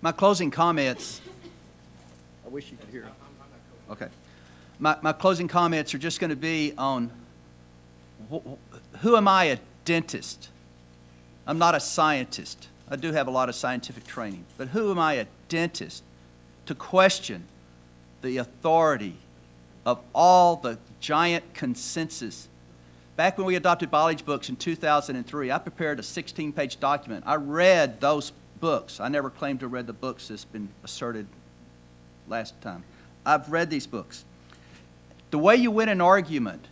My closing comments, I wish you could hear it. Okay. My closing comments are just going to be on who am I, a dentist? I'm not a scientist. I do have a lot of scientific training. But who am I, a dentist, to question the authority of all the giant consensus? Back when we adopted biology books in 2003, I prepared a 16-page document. I read those books. I never claimed to have read the books that's been asserted last time. I've read these books. The way you win an argument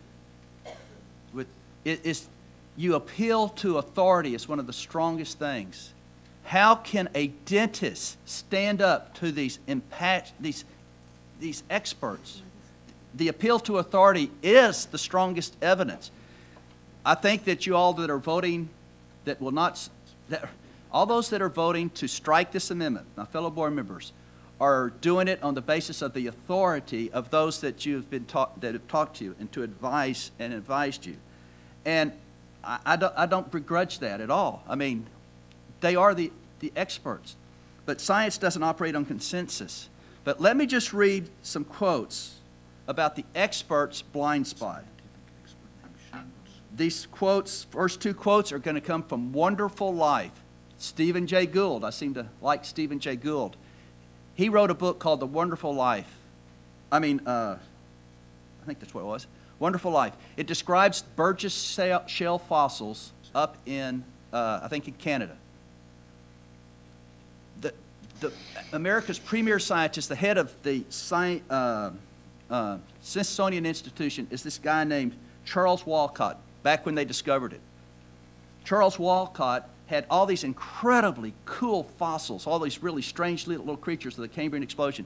is you appeal to authority is one of the strongest things. How can a dentist stand up to these experts? The appeal to authority is the strongest evidence. I think that you all that are voting, all those that are voting to strike this amendment, my fellow board members, are doing it on the basis of the authority of those that that have talked to you and to advise and advised you. And I don't begrudge that at all. I mean, they are the experts. But science doesn't operate on consensus. But let me just read some quotes about the experts' blind spot. These quotes, first two quotes, are going to come from Wonderful Life. Stephen Jay Gould. I seem to like Stephen Jay Gould. He wrote a book called The Wonderful Life. I think that's what it was. Wonderful Life. It describes Burgess shale fossils up in, I think in Canada. America's premier scientist, the head of the Smithsonian Institution, is this guy named Charles Walcott, back when they discovered it. Charles Walcott had all these incredibly cool fossils, all these really strange little creatures of the Cambrian explosion,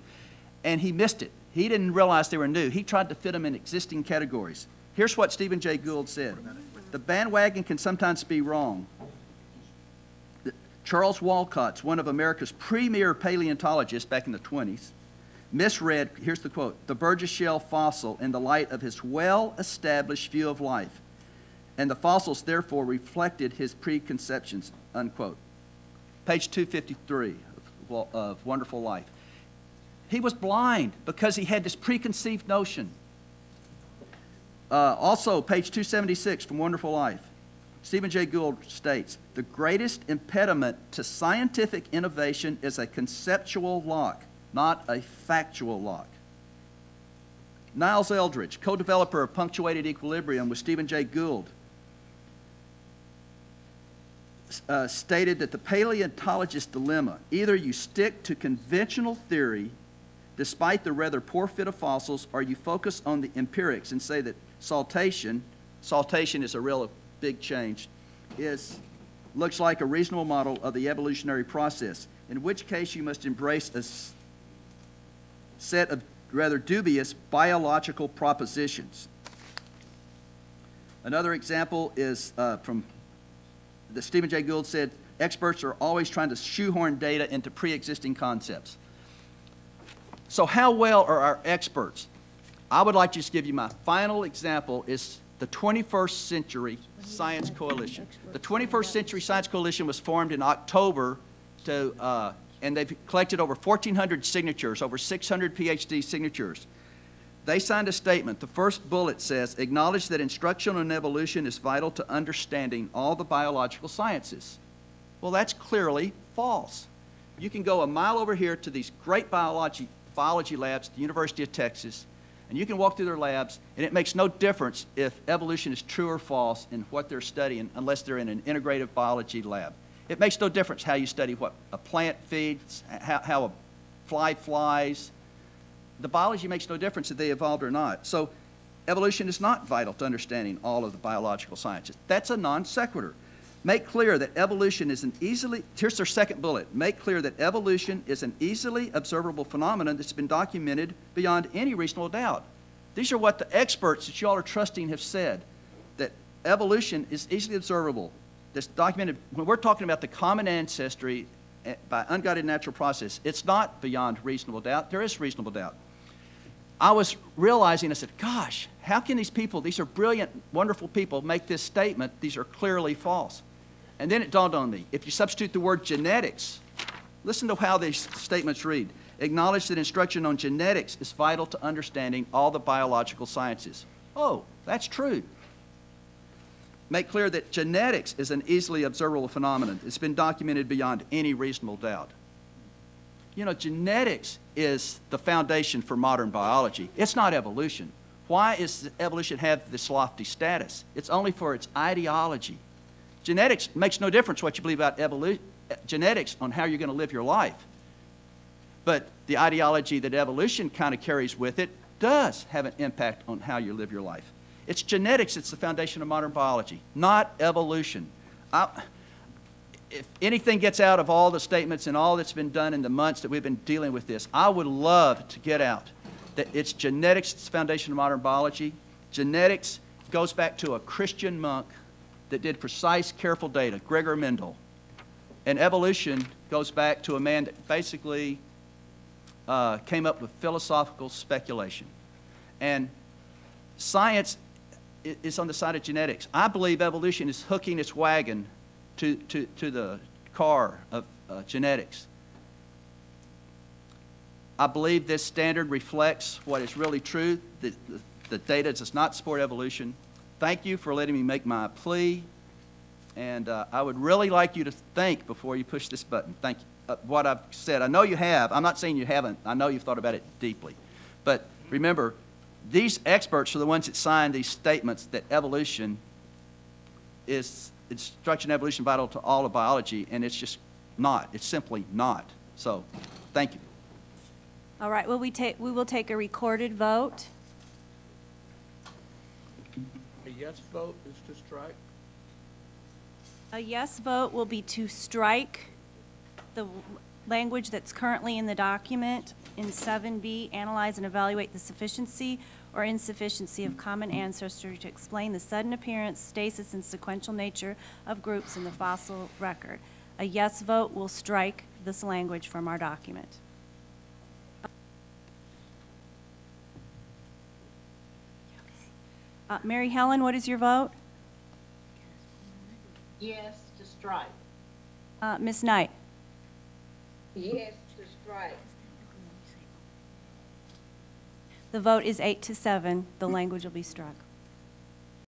and he missed it. He didn't realize they were new. He tried to fit them in existing categories. Here's what Stephen Jay Gould said. The bandwagon can sometimes be wrong. Charles Walcott's one of America's premier paleontologists back in the 20s, misread, here's the quote, the Burgess shale fossil in the light of his well-established view of life, and the fossils therefore reflected his preconceptions, unquote. Page 253 of Wonderful Life. He was blind because he had this preconceived notion. Also, page 276 from Wonderful Life. Stephen Jay Gould states, the greatest impediment to scientific innovation is a conceptual lock, not a factual lock. Niles Eldridge, co-developer of Punctuated Equilibrium with Stephen Jay Gould, stated that the paleontologist's dilemma, either you stick to conventional theory despite the rather poor fit of fossils, or you focus on the empirics and say that saltation is a real big change, looks like a reasonable model of the evolutionary process, in which case you must embrace a set of rather dubious biological propositions. Another example is from the Stephen Jay Gould said, experts are always trying to shoehorn data into pre-existing concepts. So how well are our experts? I would like to just give you my final example is the 21st Century Science Coalition. The 21st Century Science Coalition was formed in October and they've collected over 1,400 signatures, over 600 PhD signatures. They signed a statement. The first bullet says, acknowledge that instruction on evolution is vital to understanding all the biological sciences. Well, that's clearly false. You can go a mile over here to these great biology labs at the University of Texas, and you can walk through their labs, and it makes no difference if evolution is true or false in what they're studying unless they're in an integrative biology lab. It makes no difference how you study what a plant feeds, how a fly flies. The biology makes no difference if they evolved or not. So evolution is not vital to understanding all of the biological sciences. That's a non sequitur. Make clear that evolution is an easily, here's their second bullet, make clear that evolution is an easily observable phenomenon that's been documented beyond any reasonable doubt. These are what the experts that you all are trusting have said, that evolution is easily observable. That's documented. When we're talking about the common ancestry by unguided natural process, it's not beyond reasonable doubt. There is reasonable doubt. I was realizing, I said, gosh, how can these people, these are brilliant, wonderful people, make this statement? These are clearly false. And then it dawned on me, if you substitute the word genetics Listen to how these statements read. Acknowledge that instruction on genetics is vital to understanding all the biological sciences. Oh, that's true. Make clear that genetics is an easily observable phenomenon. It's been documented beyond any reasonable doubt. You know, genetics is the foundation for modern biology. It's not evolution. Why does evolution have this lofty status? It's only for its ideology. Genetics makes no difference what you believe about genetics on how you're going to live your life. But the ideology that evolution kind of carries with it does have an impact on how you live your life. It's genetics that's the foundation of modern biology, not evolution. If anything gets out of all the statements and all that's been done in the months that we've been dealing with this, I would love to get out that it's genetics that's the foundation of modern biology. Genetics goes back to a Christian monk that did precise, careful data, Gregor Mendel. And evolution goes back to a man that basically came up with philosophical speculation. And science is on the side of genetics. I believe evolution is hooking its wagon to the car of genetics. I believe this standard reflects what is really true. The data does not support evolution. Thank you for letting me make my plea. And I would really like you to think before you push this button. Thank you. What I've said, I know you have. I'm not saying you haven't. I know you've thought about it deeply. But remember, these experts are the ones that signed these statements that evolution is instruction evolution vital to all of biology, and it's just not. It's simply not. So, thank you. All right, well, we will take a recorded vote. A yes vote is to strike? A yes vote will be to strike the language that's currently in the document in 7B, analyze and evaluate the sufficiency or insufficiency of common ancestry to explain the sudden appearance, stasis, and sequential nature of groups in the fossil record. A yes vote will strike this language from our document. Mary Helen, what is your vote? Yes to strike. Ms. Knight? Yes to strike. The vote is 8-7. The language will be struck.